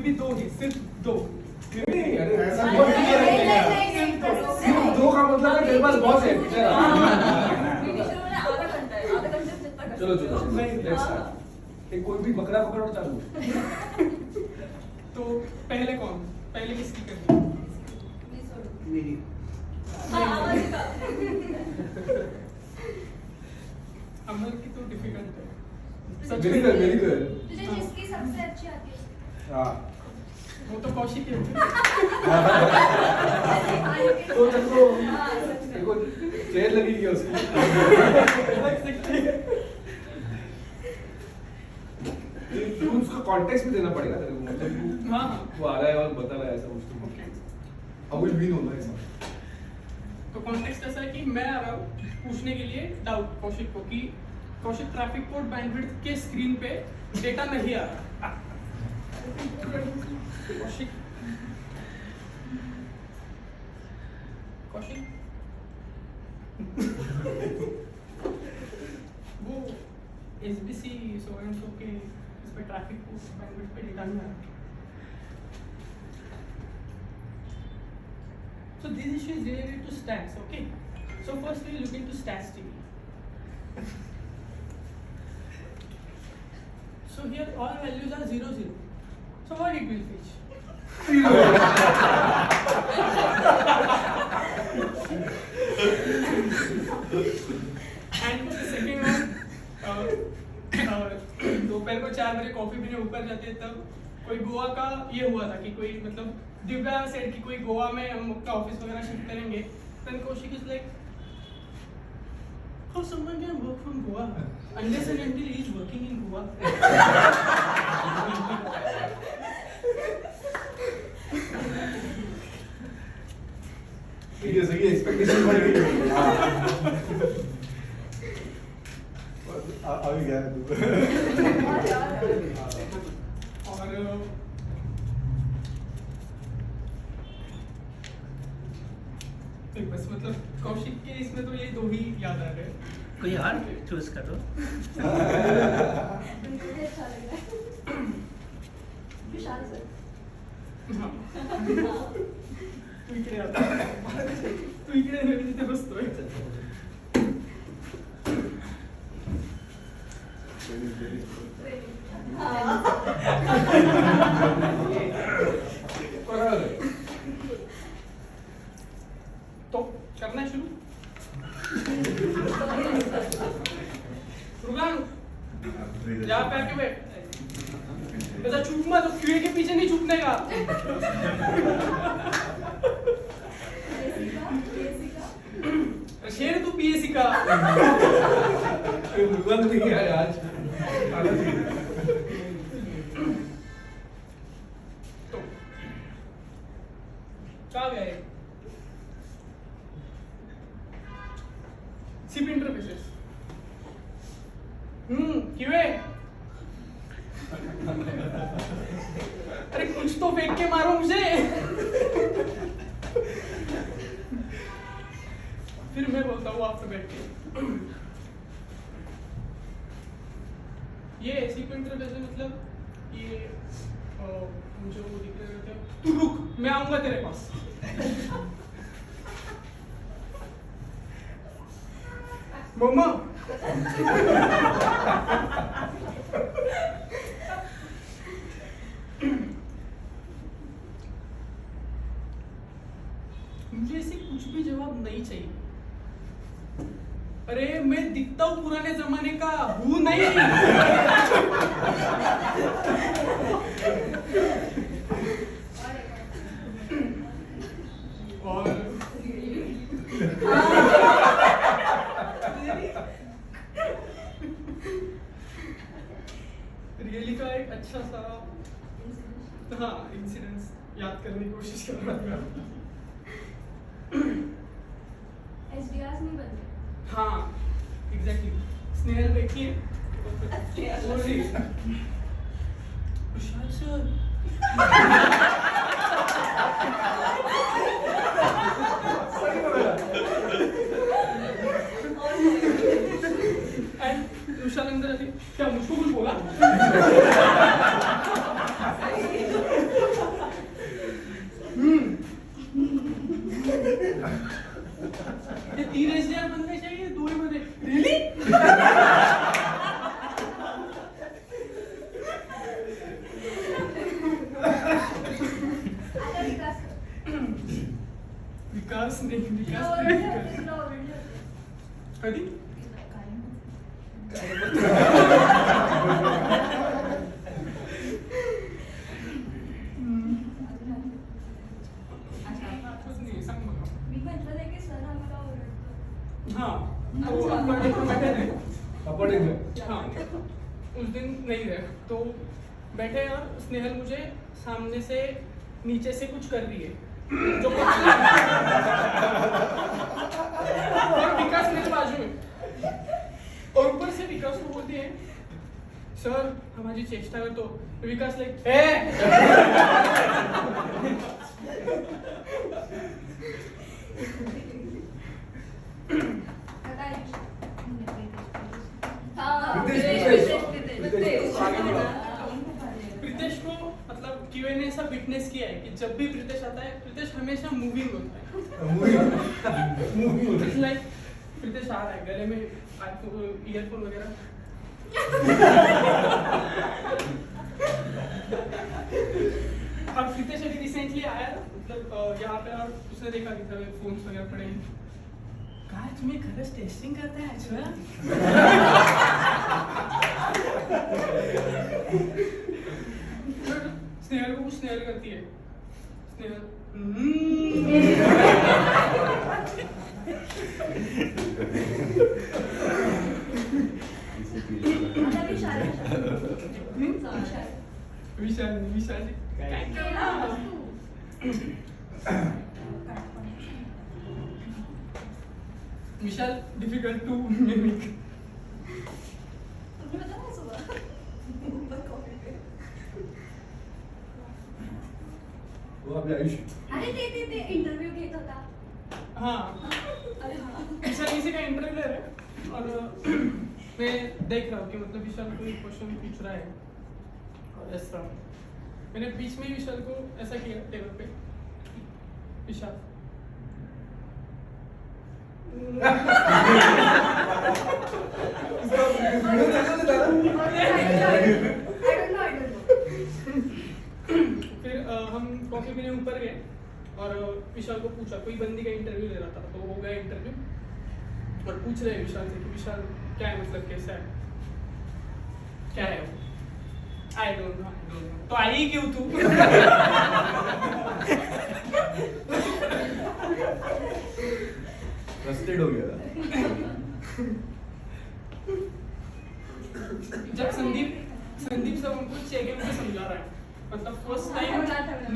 भी दो ही, सिर्फ दो। नहीं अरे ऐसा नहीं, बहुत नहीं, नहीं नहीं, है। नहीं, सिर्फ दो का मतलब है तेरे पास बहुत है। चलो चलो नहीं, लेट्स स्टार्ट। एक कोई भी बकरा पकड़ और चालू। तो पहले कौन, पहले किसकी करनी? मेरी। अमर की तो डिफिकल्ट है। Very good very good. तुझे जिसकी सबसे अच्छी आती है हाँ वो तो कौशिक है। तो देखो देखो चेयर लगेगी उसकी। लग सकती है। तू उसका कॉन्टेक्स्ट भी देना पड़ेगा तेरे को, मतलब हाँ वो आ रहा है और बता रहा है ऐसा कुछ तो। हाउ विल वी नो ना ऐसा? तो कॉन्टेक्स्ट ऐसा है कि मैं आ रहा हूँ पूछने के लिए डाउट कौशिक को कि कौशिक ट्रैफिक कोड बैंडविड्थ के स्क्रीन पे डेटा नहीं आ रहा। कौशिक कौशिक वो एसबीसी सो एंड सो के इस पे ट्रैफिक कोड बैंडविड्थ पे डेटा नहीं आ रहा। So this issue is related to stats, okay? So first we will look into stats TV. So here all values are 0, 0. So what it will fetch? And the second one, दोपहर को 4 बजे coffee पीने ऊपर जाते तब कोई गोवा का ये हुआ था कि कोई मतलब दिव्या सेड कि कोई गोवा में हम अपना ऑफिस वगैरह शिफ्ट करेंगे। Then Kaushik is like, how someone can work from Goa unless and until he is working in Goa? ठीक है सही एक्सपेक्टेशन बढ़ गई। अभी गया तू। और बस मतलब कौशिक के इसमें तो ये दो ही याद आ रहे हैं। कोई और चूज करो। मुझे अच्छा लग रहा है विशाल सर हाँ। तू इकडे आता तू इकडे मी तिथे बसतोय। तो करना है शुरू। रुकना जा पैर के बैठ। ऐसा चूक मत, तो क्यूए के पीछे नहीं छुपने का। शेर तू पीएसी का। रुकन नहीं है आज। तो क्या गए सिप इंटरफेसेस। क्यूए अरे कुछ तो फेंक के मारो मुझे। फिर मैं बोलता हूँ आपसे बैठ के ये सिप इंटरफेस मतलब ये मुझे वो दिख रहे थे। तू रुक मैं आऊंगा तेरे पास। मम्मा मुझे ऐसे कुछ भी जवाब नहीं चाहिए। अरे मैं दिखता हूँ पुराने जमाने का हूँ नहीं। और रियली का एक अच्छा सा हाँ इंसिडेंस याद करने की कोशिश कर रहा था। SDRs नहीं बनते हाँ एग्जैक्टली स्नेहल बैठी है बोल रही है विशाल सर एंड विशाल अंदर आती क्या मुझको कुछ बोला। कधी सांग बघा. हाँ तो अपार्टमेंट में बैठे थे. अपार्टमेंट हाँ उस दिन नहीं रहे तो बैठे और स्नेहल मुझे सामने से नीचे से कुछ कर रही है जो कुछ और विकास मेरे बाजू में और ऊपर से विकास को बोलती है सर हमारी चेष्टा है तो विकास लाइक प्रीतेश को मतलब क्यूए ने ऐसा विटनेस किया है कि जब भी प्रीतेश आता है प्रीतेश हमेशा मूविंग होता है. It's like प्रीतेश आ रहा है गले में ईयरफोन वगैरह. अब प्रीतेश अभी रिसेंटली आया मतलब यहाँ पे और उसने देखा कि फोन्स वगैरह पड़े हैं. काय तुम्ही खरंच टेस्टिंग करताय अच्छा. स्नेहल को स्नेहल करती है स्नेहल विशाल विशाल विशाल डिफिकल्ट टू मिमिक. वो आपले आयुष्य अरे ते इंटरव्यू घेत होता. हाँ अरे हाँ विशाल किसी का इंटरव्यू ले रहे हैं और मैं देख रहा हूँ कि मतलब विशाल कोई क्वेश्चन पूछ रहा है और ऐसा मैंने बीच में ही विशाल को ऐसा किया टेबल पे विशाल फिर हम कॉफी पीने ऊपर गए और विशाल को पूछा कोई बंदी का इंटरव्यू ले रहा था तो हो गया इंटरव्यू और पूछ रहे हैं विशाल से कि विशाल क्या है मतलब कैसा है क्या है वो. आई डोंट नो तो आई क्यों तू. फ्रस्ट्रेट हो गया था. जब संदीप सब हमको चेक गेम पे समझा रहा है मतलब फर्स्ट टाइम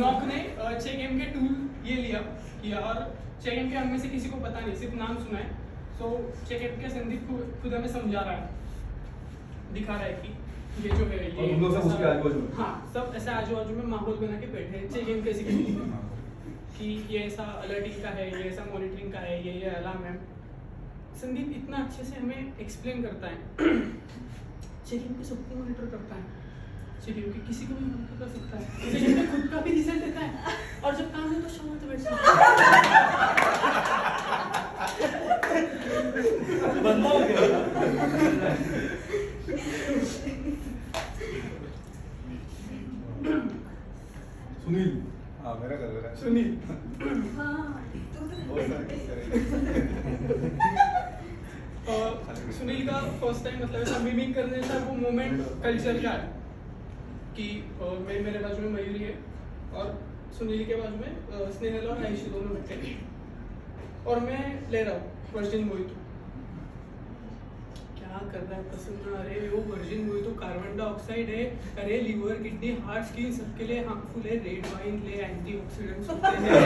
नॉक ने चेक गेम के टूल ये लिया किया और चेक गेम के हम में से किसी को पता नहीं सिर्फ नाम सुना है. सो चेक गेम के संदीप को खुद हमें समझा रहा है दिखा रहा है कि ये जो है और तुम लोग सब उसके आजू-बाजू में. हाँ सब ऐसे आजू बाजू में माहौल बना के बैठे हैं चेक गेम कैसे खेलती है कि ये ऐसा अलर्टिंग का है ये ऐसा मॉनिटरिंग का है ये अलार्म है. संदीप इतना अच्छे से हमें एक्सप्लेन करता है चेक गेम पे सबको मॉनिटर करता है चेक गेम पे किसी को भी मॉनिटर कर सकता है चेक गेम पे खुद का भी रिजल्ट देता है और जब काम है तो शांत बैठ सकता है. बंदा हो गया. सुनील हाँ मेरा कर रहा है. सुनील सुनील का फर्स्ट टाइम मतलब ऐसा मिमिक करने का वो मोमेंट कल्चर का है कि मेरे बाजू में मयूरी है और सुनील के बाजू में स्नेहल और आयुषी दोनों बैठे हैं और मैं ले रहा हूँ वर्जिन मोहितो. क्या कर रहा है पसंद. अरे वो वर्जिन मोहितो कार्बन डाइऑक्साइड है. अरे लीवर किडनी हार्ट स्किन सबके लिए हार्मफुल है. रेड वाइन ले एंटीऑक्सीडेंट्स होते हैं.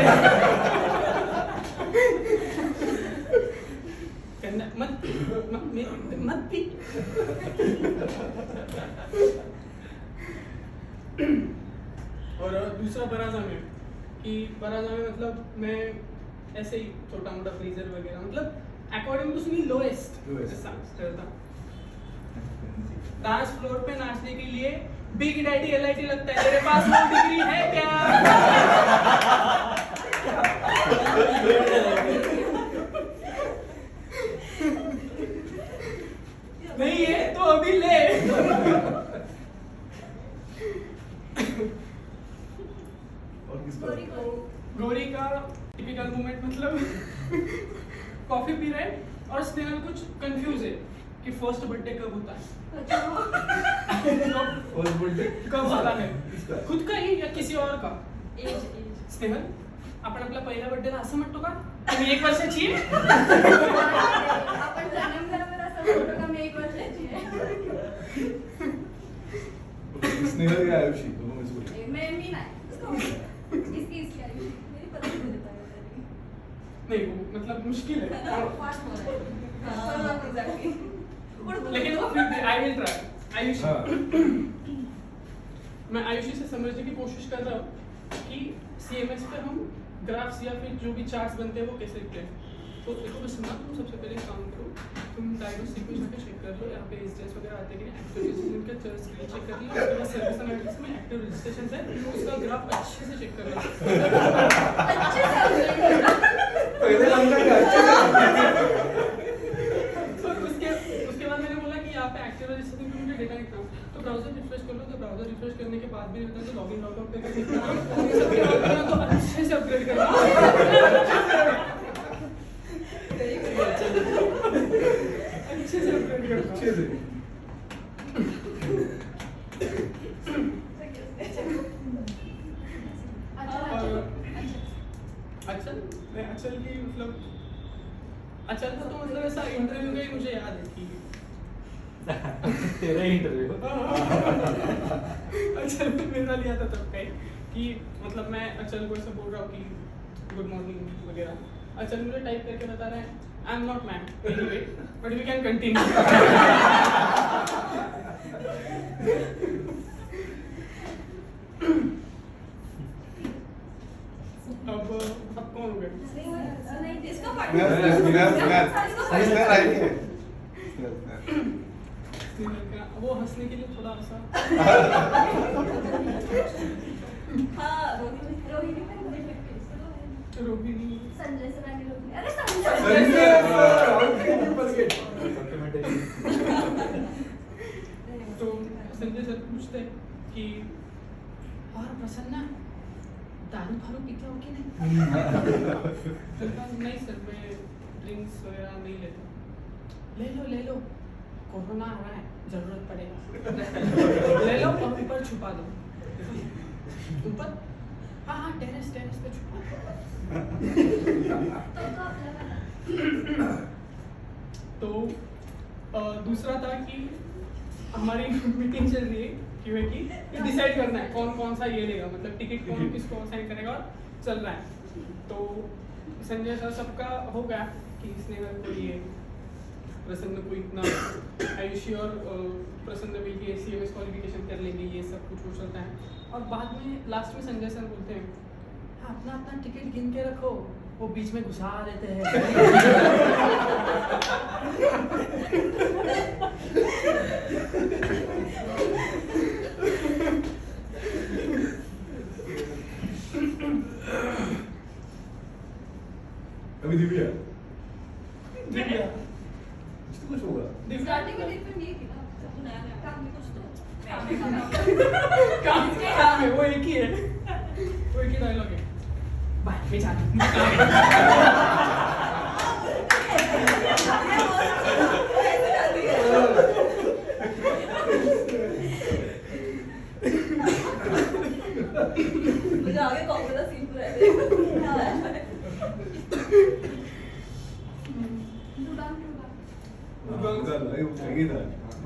मत पी. और दूसरा बराजा में कि बराजा में मतलब मैं ऐसे ही छोटा मोटा फ्रीजर वगैरह मतलब अकॉर्डिंग टू सुनी लोएस्ट करता. डांस फ्लोर पे नाचने के लिए बिग डैडी एलआईटी लगता है. तेरे पास वो डिग्री है क्या. नहीं है तो अभी ले. और किसका गौरी का टिपिकल मोमेंट मतलब कॉफी पी रहे हैं और स्नेहल कुछ कंफ्यूज है कि फर्स्ट बर्थडे कब होता है, फर्स्ट बर्थडे कब होता है, किसका? खुद का ही या किसी और का. एज स्नेहल आपण आपला पहिला बर्थडेला असं म्हणतो का तुम्ही 1 वर्षाची आहे? आपण जन्मल्यावर असं म्हणतो का मी 1 वर्षाची आहे. स्नेहल या आयुषी दोनों में से कोई. मैं मी नाही. इसकी आयुषी मेरी पता नहीं चलता है. नहीं वो मतलब मुश्किल है फास्ट हो रहा है. हाँ एग्जैक्टली. लेकिन फिर भी आई विल ट्राई. आयुषी हाँ. मैं आयुषी से समझने की कोशिश कर रहा हूँ कि CMS पे हम ग्राफ्स या फिर जो भी चार्ट्स बनते हैं वो कैसे लिखते हैं. तो देखो बस सुना, तुम सबसे पहले एक काम करो, तुम डायग्नोस सीक्वेंस में चेक कर लो यहाँ पे एसडीएस वगैरह आते हैं कि नहीं, एक्टिव रजिस्ट्रेशन का स्क्रीन चेक कर लो, उसके बाद सर्विस एनालिटिक्स में एक्टिव रजिस्ट्रेशन है उसका ग्राफ अच्छे से चेक कर लो. अच्छे से पहले लगता है अच्छा तो उसके बाद मैंने बोला कि यहाँ पे एक्टिव रजिस्ट्रेशन में मुझे डेटा लिखना, तो ब्राउजर रिफ्रेश कर लो, तो ब्राउजर रिफ्रेश करने के बाद भी नहीं होता तो लॉगिन लॉगआउट करके लिखना, और ये सब करना तो अच्छे से अपग्रेड करना. अच्छे से अपग्रेड करना. अच्छे से. अचल मैं अचल की मतलब अचल का तो मतलब ऐसा इंटरव्यू का ही मुझे याद है कि तेरा इंटरव्यू अचल में मेरा लिया था तब कहीं कि मतलब मैं अचल को ऐसे बोल रहा हूँ कि गुड मॉर्निंग वगैरह, अचल मुझे टाइप करके बता रहे हैं I am not ma'am anyway but we can continue. अब कौन हो गया? नहीं इसका पार्ट मैं स्नेहल आई है. वो हंसने के लिए थोड़ा सा हाँ रोहिणी रोहिणी संजय सर आणि रोहिणी अरे संजय संजय तो संजय सर पूछते हैं कि और प्रसन्ना दारू फारू पीते हो कि नहीं? नहीं सर मैं ड्रिंक्स वगैरह नहीं लेता. ले लो कोरोना आ रहा है जरूरत पड़ेगा. ले लो और ऊपर छुपा दो. ऊपर हाँ टेरेस पे छुपा दो. तो दूसरा था कि हमारी मीटिंग चल रही है क्यों कि डिसाइड करना है कौन सा ये लेगा, मतलब टिकट कौन किसको साइन करेगा और चल रहा है. तो संजय सर सबका हो गया कि स्नेहल को ये प्रसन्न को इतना आयुषी और प्रसन्न मिलके CMS क्वालिफिकेशन कर लेंगे, ये सब कुछ हो चलता है. और बाद में लास्ट में संजय सर बोलते हैं हाँ अपना टिकट गिन के रखो, वो बीच में घुसा देते हैं. अभी दिव्या दिव्या कुछ होगा. स्टार्टिंग में दिन पे नहीं थी ना सब नया नया काम में कुछ तो काम है वो एक ही है, वो एक ही डायलॉग है. बाय मैं जाता हूँ. मुझे आगे कॉमेडी सीन पूरा है.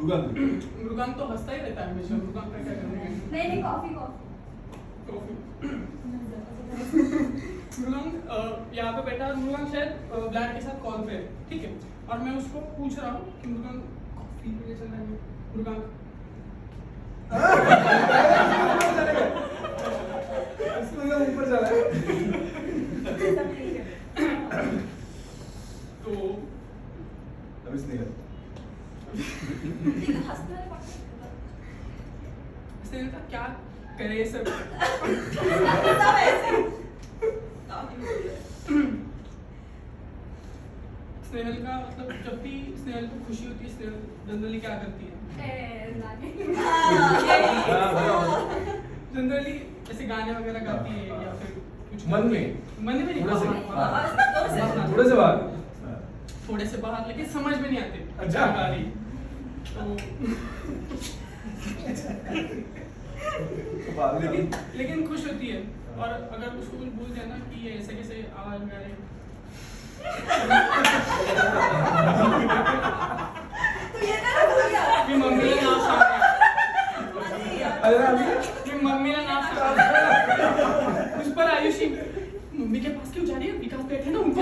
मृगांक तो हंसता ही रहता है हमेशा. मृगांक का क्या करने का? नहीं कॉफी मृगांक यहाँ पे बैठा, मृगांक शायद ब्लैड के साथ कॉल पे है, ठीक है, और मैं उसको पूछ रहा हूँ कि मृगांक कॉफी पे ले चल रहा है. मृगांक ऊपर चला है. तो अभी स्नेहल स्नेहल का क्या करे सब. स्नेहल का मतलब जब भी स्नेहल को खुशी होती है स्नेहल जनरली क्या करती है? जनरली ऐसे गाने वगैरह गाती है या फिर कुछ मन में नहीं, थोड़े से बाहर। थोड़े से बाहर थोड़े से बाहर, लेकिन समझ में नहीं आते। अच्छा। गाली लेकिन खुश होती है, और अगर उसको कुछ बोल दिया ना कि ये ऐसे कैसे आवाज में आ रही है, तो ये ना हो गया। मेरी मम्मी ने नाम सांगा, अरे यार। अरे अभी मेरी मम्मी ने नाम सांगा उस पर आयुषी मम्मी के पास क्यों जा रही है, विकास बैठे ना उनको।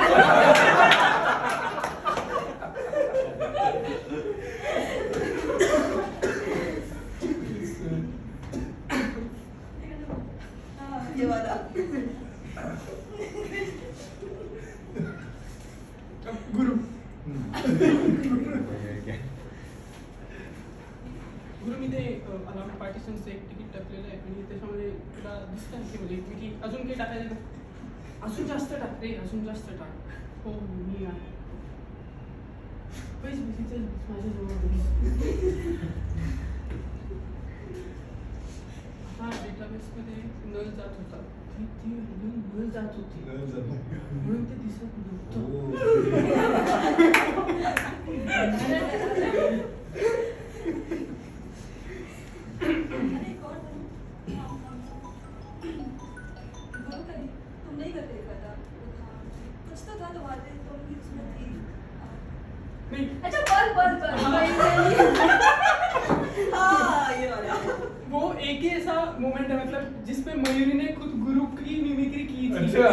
हाँ, ये वाला। गुरु गुरु मी ते अलाउड पार्टिशनचं एक तिकीट टाकलेलं आहे आणि त्याच्यामध्ये तुला दिसतं की म्हणजे की अजून काही टाकायचं का? अजून जास्त टाक रे, अजून जास्त टाक. हो मी आहे. पैसे पैसे माझ्याजवळ हा डेटाबेसमध्ये नल जात होता, ती नल जात होती म्हणून ते दिसत नव्हतं. अरे एक और गुरु का तुम नहीं करते था, कुछ तो था तुम्हारे, तुम भी उसमें थी। नाही अच्छा बस हाँ ये वाला। वो एक ही ऐसा मोमेंट है मतलब जिसपे मयूरी ने खुद गुरु की मिमिक्री की थी। अच्छा।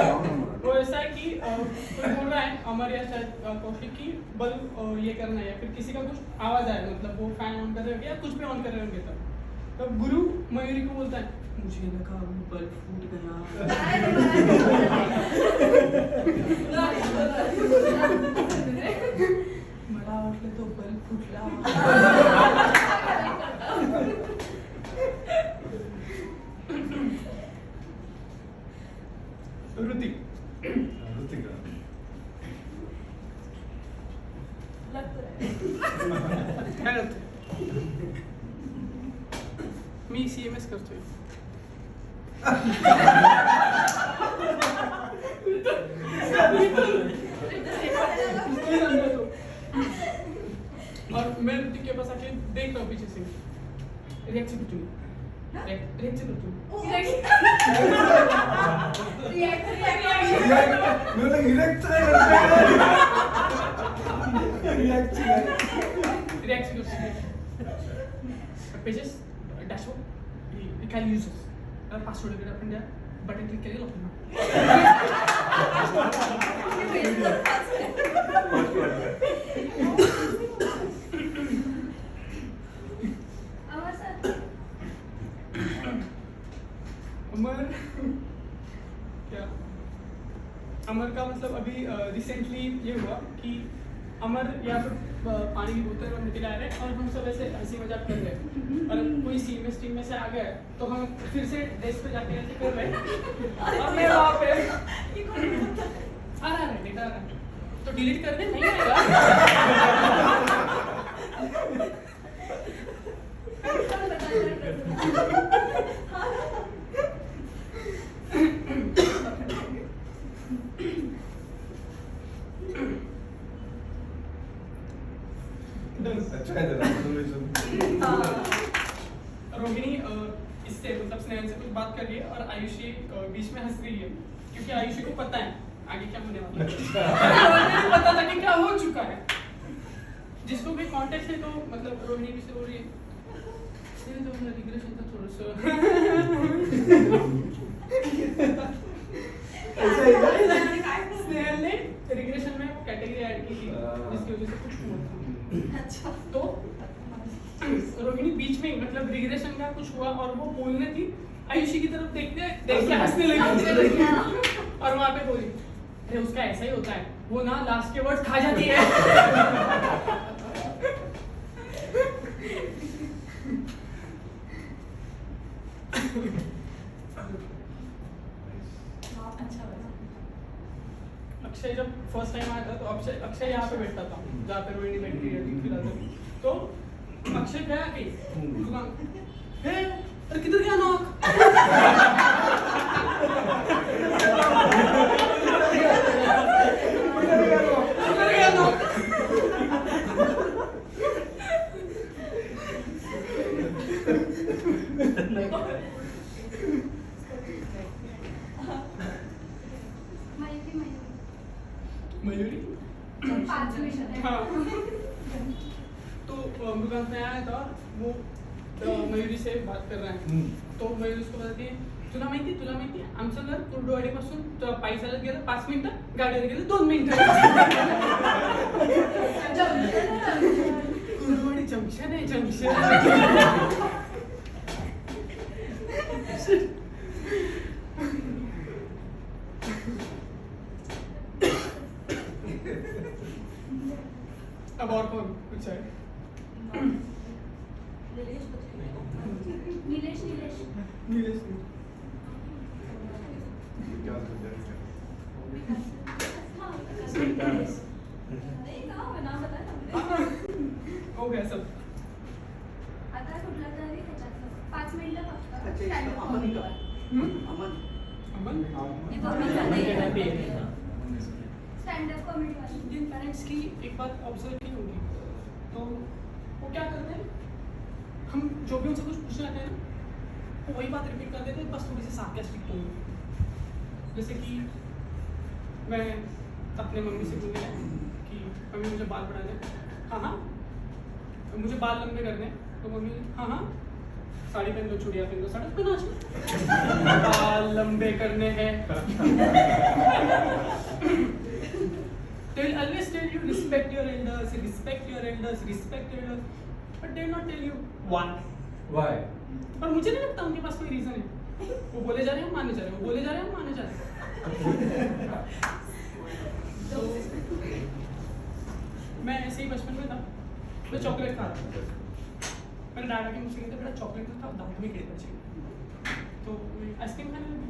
वो ऐसा है कि कोई बोल रहा है अमर या शायद कौशिक की बल्ब ये करना है, या फिर किसी का कुछ आवाज आया, मतलब वो फैन ऑन कर रहे होंगे या कुछ भी ऑन कर रहे होंगे, तब गुरु मयूरी को बोलता है मुझे लगा वो बल्ब फूट गया। मला वाटलं तो बल्ब फुटला। ऋतिक लग तो रहा काय करतोय? मी CMS करतोय. और मैं ऋतिक के पास आके देख रहा हूँ पीछे से, रिएक्शन कर चुकी, रिएक्शन कर चुकी। रिएक्शन कर चुकी. Pages dashboard recall users password वगैरे आपण द्या, बटन क्लिक केले लोकांना. अमर क्या अमर का मतलब अभी रिसेंटली ये हुआ कि अमर यहाँ पे पानी की बोतल और निकल आ रहे हैं और हम सब ऐसे हंसी मजाक कर रहे हैं, और कोई सीरियस टीम में से आ गया तो हम फिर से डेस्क पे जाके ऐसे कर रहे हैं, और मैं वहाँ पे आ रहा है डेटा आ रहा है तो डिलीट कर दे, नहीं आएगा. अच्छा है तेरा resolution. रोहिणी इससे मतलब स्नेहल से कुछ बात कर रही है और आयुषी बीच में हंस रही है, क्योंकि आयुषी को पता है आगे क्या होने वाला है. पता था कि क्या हो चुका है, जिसको भी कॉन्टेक्ट है तो मतलब रोहिणी भी से बोल रही है रिग्रेशन था थोड़ा सा. स्नेहल ने रिग्रेशन में वो कैटेगरी ऐड की थी जिसकी वजह से कुछ हुआ था. अच्छा तो रोहिणी बीच में मतलब रिग्रेशन का कुछ हुआ और वो बोलने थी, आयुषी की तरफ देख के हंसने लगी और वहां पे बोली अरे उसका ऐसा ही होता है, वो ना लास्ट के वर्ड्स खा जाती है. अच्छा लगा। अक्षय जब फर्स्ट टाइम आया था तो अक्षय यहाँ पे बैठता था जहाँ पे रोहिणी बैठी थी फिलहाल. तो अक्षय गया कि दुकान, हे अरे किधर गया नॉक. मयूरी 5 मिनट हाँ तो मृगांक में आया था वो मयूरी से बात कर रहा है तो मयूरी उसको बताती है तुला माहिती आमचं घर कुर्डुवाडीपासून पायी चालत गेलं 5 मिनिटं गाडीवर गेलं 2 मिनिटं कुर्डुवाडी जंक्शन आहे जंक्शन अब और कौन कुछ है नीलेश नीलेश नहीं कहा मैं नाम बताया हमने हो गया सब आता कुठला तरी ह्याच्यातलं 5 मिनिटं फक्त अच्छा, stand-up अमन comedy का? वर. अमन ये दोनों गाने ये stand-up comedy वाले. इंडियन पेरेंट्स की एक बात ऑब्जर्व की होगी तो वो क्या करते हैं हम जो भी उनसे कुछ पूछने आते हैं ना वो वही बात रिपीट कर देते हैं बस थोड़ी सी सार्केस्टिक टोन में जैसे कि मैं अपने मम्मी से बोल रहा कि मम्मी मुझे बाल बढ़ाने हाँ हाँ मुझे बाल लंबे करने तो मम्मी हाँ हाँ साड़ी पहन लो चूड़िया पहन लो सड़क पे नाच बाल लंबे करने हैं They will always tell you respect your elders, but they will not tell you why. Why? पर मुझे नहीं लगता उनके पास कोई रीजन है वो बोले जा रहे हैं हम माने जा रहे हैं वो बोले जा रहे हैं हम माने जा रहे हैं तो मैं ऐसे ही बचपन में था मैं चॉकलेट खा रहा था मेरे डैड के मुझसे कहते बेटा चॉकलेट खा दांत में कीड़े पड़ तो आइसक्रीम खाने लगी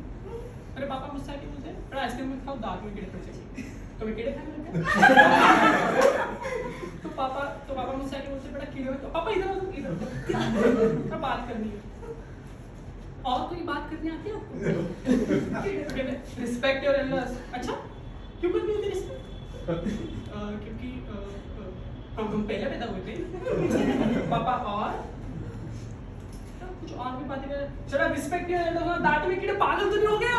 मेरे पापा मुझसे आके बोलते बेटा आइसक्रीम में खाओ दांत में कीड़े पड़ जाएंगे तो मैं कीड़े खाने लगा तो पापा मुझसे आके बोलते बेटा कीड़े में पापा इधर मैं बात करनी है और कोई बात करनी आती है आपको रिस्पेक्ट योर एल्डर्स अच्छा क्यों करनी होती रिस्पेक्ट क्योंकि हम पहले पैदा हुए थे पापा और तो कुछ और भी बातें कर चलो रिस्पेक्ट योर एल्डर्स दांत में कीड़े पागल तो नहीं हो गए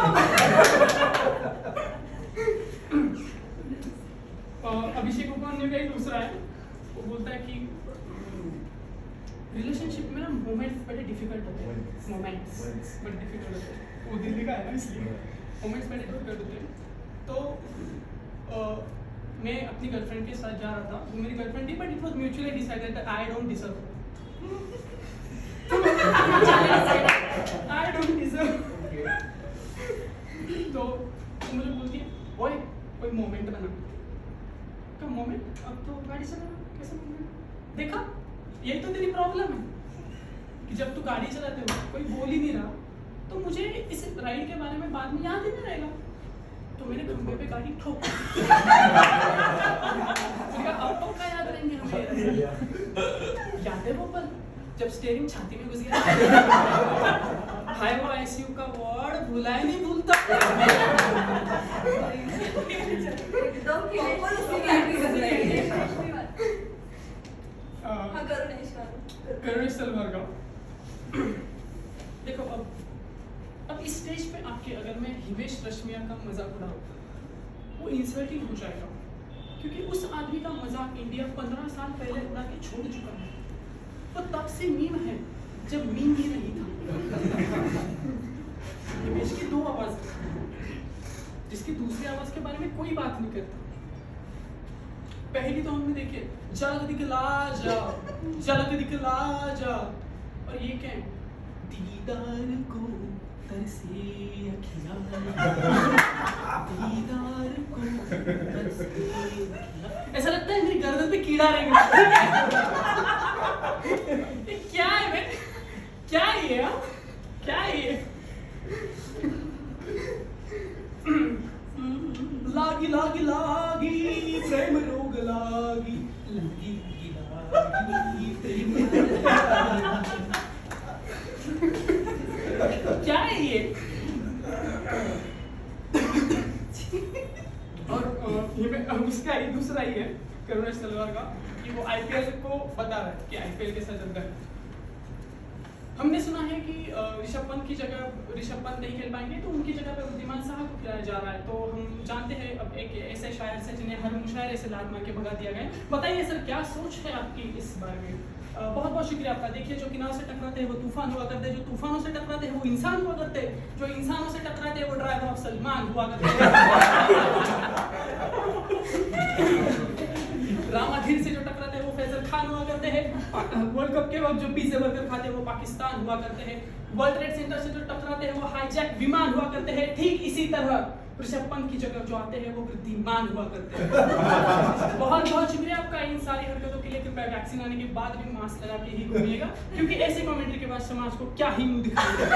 अभिषेक उपमन्यु का एक दूसरा है वो बोलता है कि रिलेशनशिप में ना मोमेंट्स बड़े डिफिकल्ट होते हैं मोमेंट्स बड़े डिफिकल्ट होते हैं वो दिल्ली का है ना इसलिए मोमेंट्स बड़े डिफिकल्ट होते हैं तो मैं अपनी गर्लफ्रेंड के साथ जा रहा था वो मेरी गर्लफ्रेंड थी but it was mutually decided that I don't deserve I don't deserve तो मुझे बोलती है ओए कोई मोमेंट बना का मोमेंट अब तो गाड़ी चलाना कैसा मोमेंट देखा यही तो तेरी प्रॉब्लम है कि जब तू गाड़ी चलाते हो कोई बोल ही नहीं रहा तो मुझे इस राइड के बारे में बाद में याद ही नहीं रहेगा तो मैंने खंबे पे गाड़ी ठोक अब तो क्या याद रहेंगे हमें याद है वो पल जब स्टीयरिंग छाती में घुस गया हाय वो आईसीयू का वार्ड भूला ही नहीं भूलता एकदम प्रॉपर उसकी गाड़ी बन रही है हाँ करुणेश तलवार का देखो अब इस स्टेज पे आपके अगर मैं हिमेश रेशमिया का मजाक उड़ाऊं वो इंसल्टिंग हो जाएगा क्योंकि उस आदमी का मजाक इंडिया 15 साल पहले उड़ा के छोड़ चुका है वो तब से मीम है जब मीम ही नहीं था हिमेश की 2 आवाज जिसकी दूसरी आवाज के बारे में कोई बात नहीं करता पहली तो हमने देखी झलक दिखला जा और ये क्या है दीदार को तरसे अखियां दीदार को तरसे अखियां ऐसा लगता है मेरी गर्दन पे कीड़ा रहेगा क्या है बे क्या है ये क्या है ये लागी प्रेम रोग लागी प्रेम क्या है ये और ये में उसका ही दूसरा ही है करुणेश तलवार का कि वो आईपीएल को बता रहा है कि आईपीएल कैसा चलता है हमने सुना है कि ऋषभ पंत की जगह ऋषभ पंत नहीं खेल पाएंगे तो उनकी जगह पे वृद्धिमान साहा को खिलाया जा रहा है। तो हम जानते हैं अब एक ऐसे शायर से जिन्हें हर मुशायरे से लात मार के भगा दिया गया। बताइए सर, क्या सोच है आपकी इस बारे में? बहुत बहुत शुक्रिया आपका। देखिए, जो किनारों से टकराते हैं वो तूफान हुआ करते हैं, जो तूफानों से टकराते हैं वो इंसान हुआ करते हैं, जो इंसानों से टकराते हैं वो ड्राइवर ऑफ सलमान हुआ करते हैं। रामाधीर से जो टकराते हैं वो फैजल खान हुआ करते हैं। वर्ल्ड कप के वक्त जो पिज्जा बर्गर खाते हैं वो पाकिस्तान हुआ करते हैं। वर्ल्ड ट्रेड सेंटर से जो टकराते हैं वो हाईजैक विमान हुआ करते हैं। ठीक इसी तरह ऋषभ पंत की जगह जो आते हैं वो वृद्धिमान हुआ करते हैं। बहुत बहुत शुक्रिया आपका इन सारी हरकतों के लिए। कृपया वैक्सीन आने के बाद भी मास्क लगा के ही घूमिएगा, क्योंकि ऐसे कमेंट्री के बाद समाज को क्या ही मुंह दिखाएगा।